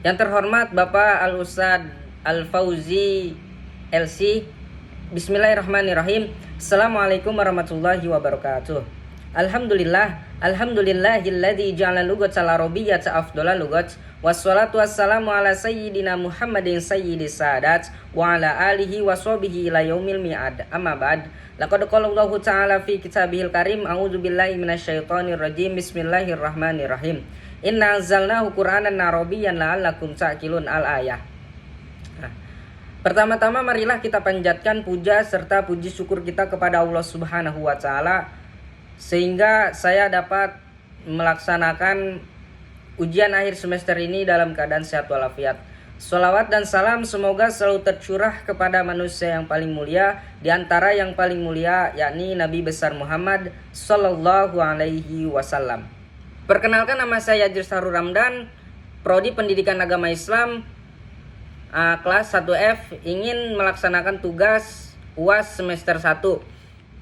Yang terhormat Bapak Al-Ustadz Al-Fauzi LC. Bismillahirrahmanirrahim. Assalamualaikum warahmatullahi wabarakatuh. Alhamdulillahilladzi ja'ala lugatal arabiyyata afdhala lugat. Wassalatu wassalamu ala sayyidina Muhammadin sayyidis sadat wa ala alihi wa sahbihi ila yaumil mi'ad. Amma ba'd. Laqad qala Allahu ta'ala fi kitabihil karim, a'udzu billahi minasyaitonir rajim. Bismillahirrahmanirrahim. Inna anzalnahu Qur'anan Arabiyyan la'allakum ta'qilun al-ayah. Pertama-tama marilah kita panjatkan puja serta puji syukur kita kepada Allah Subhanahu wa taala sehingga saya dapat melaksanakan ujian akhir semester ini dalam keadaan sehat walafiat. Sholawat dan salam semoga selalu tercurah kepada manusia yang paling mulia di antara yang paling mulia, yakni Nabi besar Muhammad sallallahu alaihi wasallam. Perkenalkan, nama saya Yajir Sarul Ramdan, Prodi Pendidikan Agama Islam, kelas 1F, ingin melaksanakan tugas UAS semester 1.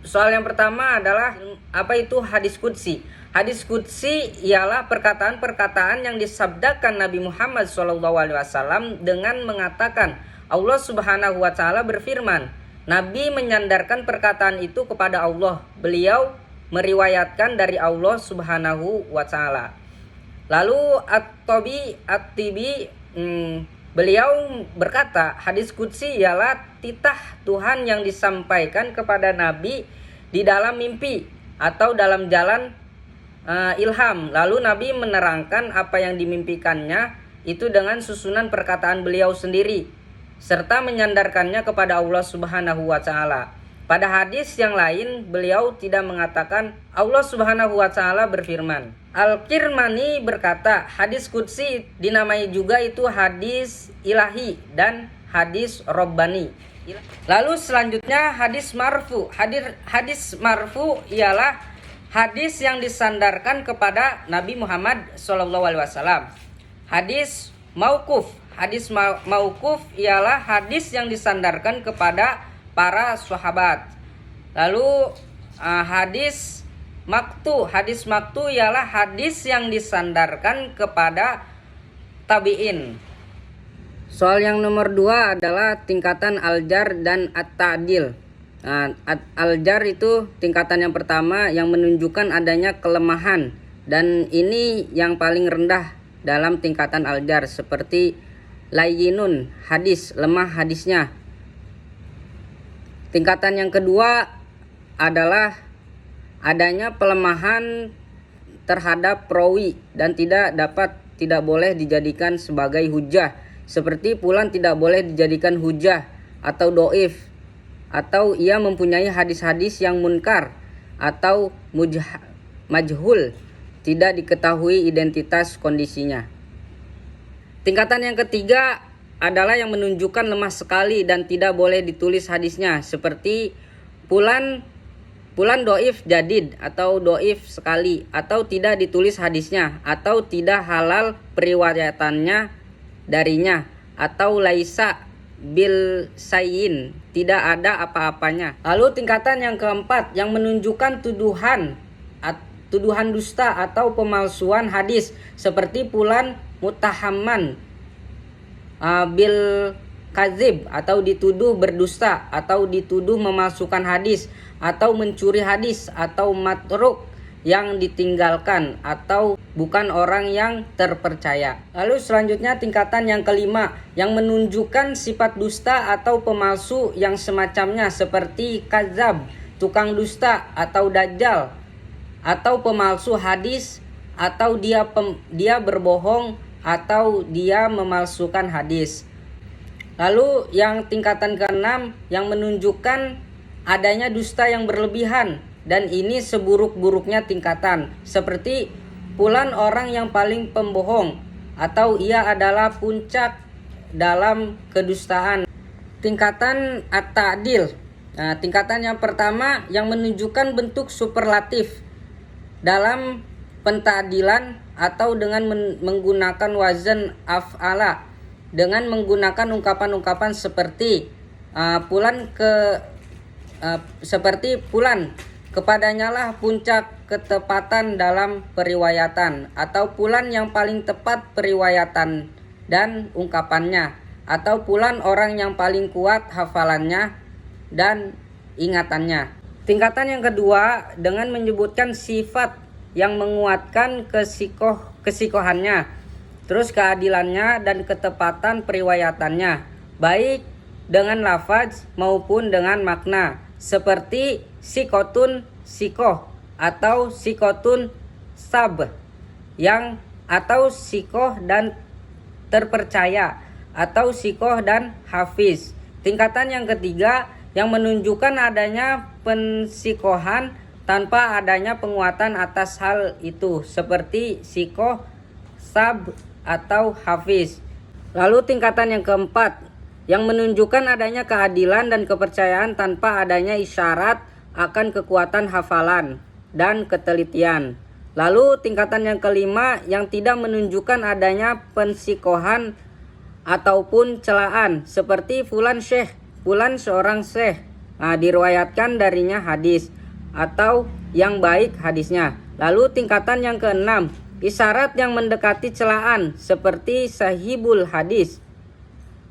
Soal yang pertama adalah apa itu hadis qudsi? Hadis qudsi ialah perkataan-perkataan yang disabdakan Nabi Muhammad SAW dengan mengatakan Allah Subhanahu wa taala berfirman. Nabi menyandarkan perkataan itu kepada Allah. Beliau meriwayatkan dari Allah Subhanahu wa taala. Lalu At-Tibi beliau berkata, hadis qudsi ialah titah Tuhan yang disampaikan kepada Nabi di dalam mimpi atau dalam jalan ilham. Lalu Nabi menerangkan apa yang dimimpikannya itu dengan susunan perkataan beliau sendiri serta menyandarkannya kepada Allah Subhanahu wa taala. Pada hadis yang lain beliau tidak mengatakan Allah Subhanahu wa taala berfirman. Al-Kirmani berkata, hadis qudsi dinamai juga itu hadis ilahi dan hadis robbani. Lalu selanjutnya hadis marfu. Hadis marfu ialah hadis yang disandarkan kepada Nabi Muhammad SAW. Hadis mauquf. Hadis mauquf ialah hadis yang disandarkan kepada para sahabat. Lalu hadis maktu. Hadis maktu ialah hadis yang disandarkan kepada tabi'in. Soal yang nomor 2 adalah tingkatan al-jar dan at-ta'dil. Al-jar itu tingkatan yang pertama yang menunjukkan adanya kelemahan, dan ini yang paling rendah dalam tingkatan al-jar, seperti layyinun, hadis, lemah hadisnya. Tingkatan yang kedua adalah adanya pelemahan terhadap perawi dan tidak boleh dijadikan sebagai hujah, seperti fulan tidak boleh dijadikan hujah atau doif, atau ia mempunyai hadis-hadis yang munkar atau majhul, tidak diketahui identitas kondisinya. Tingkatan yang ketiga adalah yang menunjukkan lemah sekali dan tidak boleh ditulis hadisnya, seperti fulan doif jadid atau doif sekali, atau tidak ditulis hadisnya, atau tidak halal periwayatannya darinya, atau laisa bil sayyin, tidak ada apa-apanya. Lalu tingkatan yang keempat yang menunjukkan tuduhan dusta atau pemalsuan hadis, seperti fulan mutahamman bil kazib, atau dituduh berdusta, atau dituduh memalsukan hadis, atau mencuri hadis, atau matruk yang ditinggalkan, atau bukan orang yang terpercaya. Lalu selanjutnya tingkatan yang kelima yang menunjukkan sifat dusta atau pemalsu yang semacamnya, seperti kazab, tukang dusta, atau dajjal, atau pemalsu hadis, atau dia berbohong, atau dia memalsukan hadis. Lalu yang tingkatan ke-6 yang menunjukkan adanya dusta yang berlebihan, dan ini seburuk-buruknya tingkatan, seperti fulan orang yang paling pembohong, atau ia adalah puncak dalam kedustaan. Tingkatan at-ta'dil. Tingkatan yang pertama yang menunjukkan bentuk superlatif dalam pentadilan atau dengan menggunakan wazan af'ala, dengan menggunakan ungkapan-ungkapan seperti fulan kepadanya lah puncak ketepatan dalam periwayatan, atau fulan yang paling tepat periwayatan dan ungkapannya, atau pula orang yang paling kuat hafalannya dan ingatannya. Tingkatan yang kedua dengan menyebutkan sifat yang menguatkan kesikohannya, terus keadilannya dan ketepatan periwayatannya, baik dengan lafaz maupun dengan makna, seperti sikotun sikoh atau sikotun sab, yang atau sikoh dan terpercaya, atau sikoh dan hafiz. Tingkatan yang ketiga yang menunjukkan adanya pensikohan tanpa adanya penguatan atas hal itu, seperti sikoh, sab, atau hafiz. Lalu tingkatan yang keempat yang menunjukkan adanya keadilan dan kepercayaan tanpa adanya isyarat akan kekuatan hafalan dan ketelitian. Lalu tingkatan yang kelima yang tidak menunjukkan adanya pensikohan ataupun celaan, seperti fulan syekh, fulan seorang syekh, diriwayatkan darinya hadis atau yang baik hadisnya. Lalu tingkatan yang keenam, isyarat yang mendekati celaan, seperti sahibul hadis,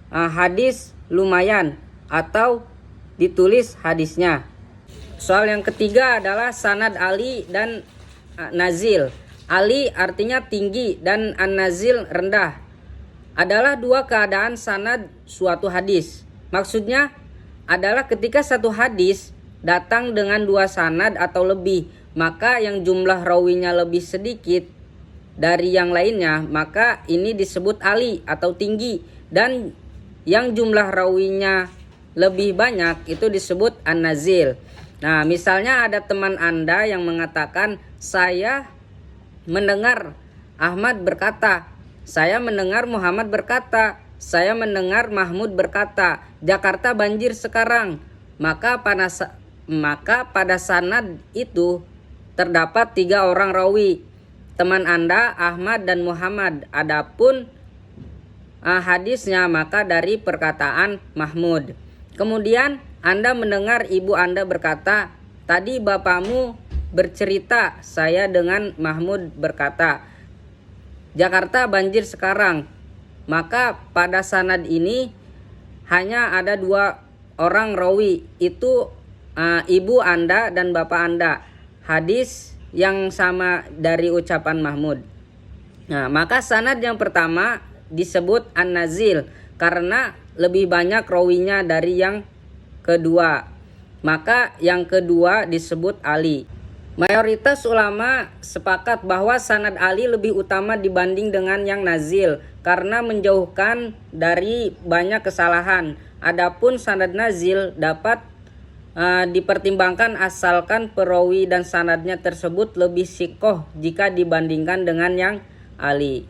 hadis lumayan, atau ditulis hadisnya. Soal yang ketiga adalah sanad ali dan nazil. Ali artinya tinggi dan an-nazil rendah. Adalah dua keadaan sanad suatu hadis. Maksudnya adalah ketika satu hadis datang dengan dua sanad atau lebih, maka yang jumlah rawinya lebih sedikit dari yang lainnya, maka ini disebut ali atau tinggi, dan yang jumlah rawinya lebih banyak itu disebut an-nazil. Nah, misalnya ada teman Anda yang mengatakan, saya mendengar Ahmad berkata, saya mendengar Muhammad berkata, saya mendengar Mahmud berkata, Jakarta banjir sekarang. Maka pada sanad itu terdapat 3 orang rawi, teman Anda Ahmad dan Muhammad. Adapun hadisnya maka dari perkataan Mahmud. Kemudian Anda mendengar ibu Anda berkata, tadi bapakmu bercerita, saya dengan Mahmud berkata, Jakarta banjir sekarang. Maka pada sanad ini hanya ada 2 orang rawi, itu ibu Anda dan bapak Anda. Hadis yang sama dari ucapan Mahmud. Nah, maka sanad yang pertama disebut an-nazil karena lebih banyak rawinya dari yang kedua. Maka yang kedua disebut ali. Mayoritas ulama sepakat bahwa sanad ali lebih utama dibanding dengan yang nazil karena menjauhkan dari banyak kesalahan. Adapun sanad nazil dapat dipertimbangkan asalkan perawi dan sanadnya tersebut lebih sikoh jika dibandingkan dengan yang ali.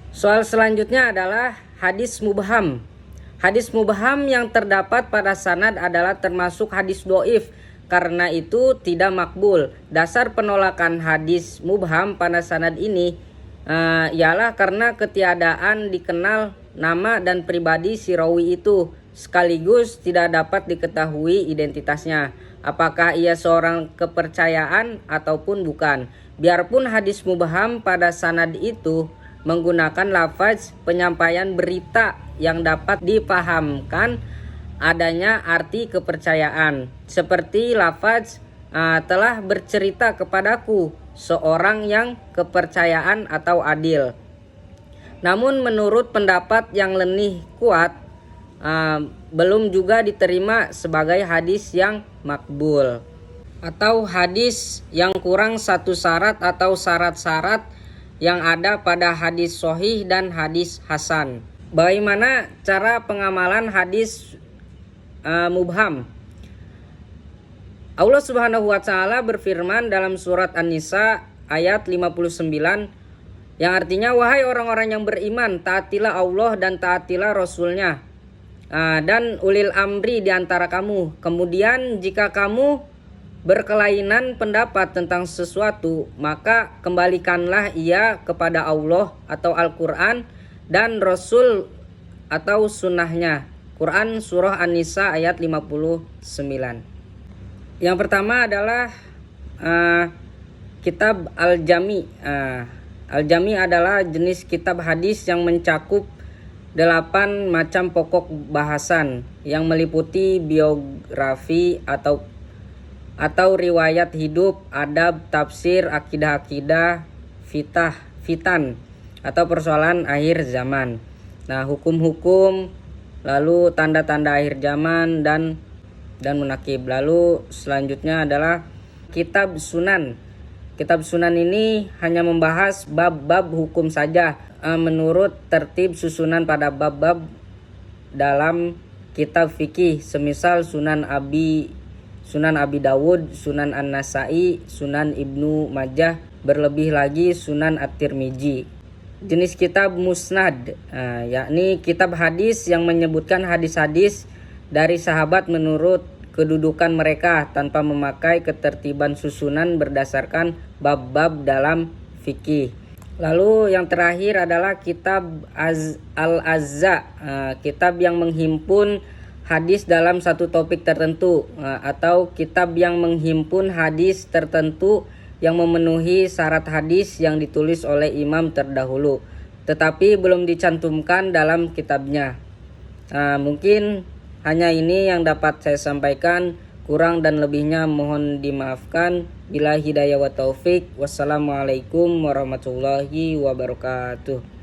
Soal selanjutnya adalah hadis mubham. Hadis mubham yang terdapat pada sanad adalah termasuk hadis doif, karena itu tidak makbul. Dasar penolakan hadis mubham pada sanad ini ialah karena ketiadaan dikenal nama dan pribadi si rawi itu, sekaligus tidak dapat diketahui identitasnya, apakah ia seorang kepercayaan ataupun bukan. Biarpun hadis mubham pada sanad itu menggunakan lafaz penyampaian berita yang dapat dipahamkan adanya arti kepercayaan, seperti lafaz telah bercerita kepadaku seorang yang kepercayaan atau adil. Namun menurut pendapat yang lebih kuat, belum juga diterima sebagai hadis yang makbul, atau hadis yang kurang satu syarat atau syarat-syarat yang ada pada hadis sahih dan hadis hasan. Bagaimana cara pengamalan hadis mubham? Allah Subhanahu wa taala berfirman dalam surat An-Nisa ayat 59 yang artinya, wahai orang-orang yang beriman, taatilah Allah dan taatilah Rasulnya dan ulil amri di antara kamu. Kemudian jika kamu berkelainan pendapat tentang sesuatu, maka kembalikanlah ia kepada Allah atau Al-Quran dan Rasul atau sunnahnya. Quran surah An-Nisa ayat 59. Yang pertama adalah kitab Al-Jami. Al-Jami adalah jenis kitab hadis yang mencakup 8 macam pokok bahasan yang meliputi biografi atau riwayat hidup, adab, tafsir, akidah-akidah, fitan atau persoalan akhir zaman. Nah, hukum-hukum, lalu tanda-tanda akhir zaman dan munakib. Lalu selanjutnya adalah kitab sunan. Kitab sunan ini hanya membahas bab-bab hukum saja menurut tertib susunan pada bab-bab dalam kitab fikih, semisal Sunan Abi Dawud, Sunan An-Nasai, Sunan Ibnu Majah, berlebih lagi Sunan At-Tirmizi. Jenis kitab musnad, yakni kitab hadis yang menyebutkan hadis-hadis dari sahabat menurut kedudukan mereka tanpa memakai ketertiban susunan berdasarkan bab-bab dalam fikih. Lalu yang terakhir adalah kitab Al-Azza, kitab yang menghimpun hadis dalam satu topik tertentu, atau kitab yang menghimpun hadis tertentu yang memenuhi syarat hadis yang ditulis oleh imam terdahulu tetapi belum dicantumkan dalam kitabnya. Mungkin hanya ini yang dapat saya sampaikan, kurang dan lebihnya mohon dimaafkan. Bila hidayah wa taufik. Wassalamualaikum warahmatullahi wabarakatuh.